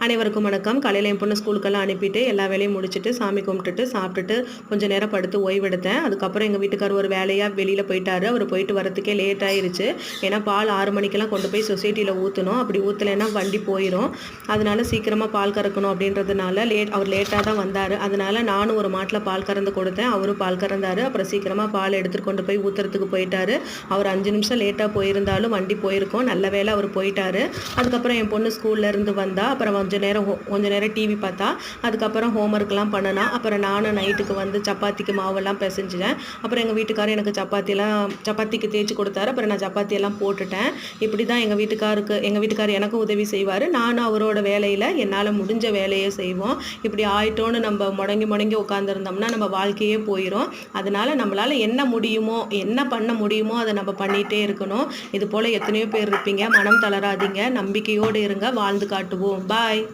அனைவருக்கும் வணக்கம். காலையில் என் பொண்ணு ஸ்கூலுக்கெல்லாம் அனுப்பிட்டு எல்லா வேலையும் முடிச்சுட்டு சாமி கும்பிட்டுட்டு சாப்பிட்டுட்டு கொஞ்சம் நேரம் படுத்து ஓய்வெடுத்தேன். அதுக்கப்புறம் எங்கள் வீட்டுக்கார் ஒரு வேலையாக வெளியில் போயிட்டாரு. அவர் போயிட்டு வரத்துக்கே லேட் ஆயிருச்சு. ஏன்னா பால் 6 மணிக்கெல்லாம் கொண்டு போய் சொசைட்டியில் ஊற்றணும். அப்படி ஊற்றலைன்னா வண்டி போயிடும். அதனால சீக்கிரமாக பால் கறக்கணும் அப்படின்றதுனால அவர் லேட்டாக தான் வந்தார். அதனால நானும் ஒரு மாட்டில் பால் கறந்து கொடுத்தேன். அவரும் பால் கறந்தார். அப்புறம் சீக்கிரமாக பால் எடுத்துகிட்டு கொண்டு போய் ஊற்றுறதுக்கு போயிட்டாரு. அவர் 5 நிமிஷம் லேட்டாக போயிருந்தாலும் வண்டி போயிருக்கோம். நல்ல வேலை அவர் போயிட்டாரு. அதுக்கப்புறம் என் பொண்ணு ஸ்கூல்லேருந்து வந்தா. அப்புறம் கொஞ்ச நேரம் டிவி பார்த்தா. அதுக்கப்புறம் ஹோம்ஒர்க்லாம் பண்ணினா. அப்புறம் நானும் நைட்டுக்கு வந்து சப்பாத்திக்கு மாவெல்லாம் பிசைஞ்சிட்டேன். அப்புறம் எங்கள் வீட்டுக்காரர் எனக்கு சப்பாத்திக்கு தேய்ச்சி கொடுத்தாரு. அப்புறம் நான் சப்பாத்தியெல்லாம் போட்டுட்டேன். இப்படி தான் எங்கள் வீட்டுக்காரர் எனக்கும் உதவி செய்வார். நானும் அவரோட வேலையில் என்னால் முடிஞ்ச வேலையை செய்வோம். இப்படி ஆயிட்டோன்னு நம்ம முடங்கி உட்காந்துருந்தோம்னா நம்ம வாழ்க்கையே போயிடும். அதனால் நம்மளால் என்ன முடியுமோ என்ன பண்ண முடியுமோ அதை நம்ம பண்ணிகிட்டே இருக்கணும். இது போல் எத்தனையோ பேர் இருப்பீங்க. மனம் தளராதீங்க, நம்பிக்கையோடு இருங்க, வாழ்ந்து காட்டுவோம். பாய்.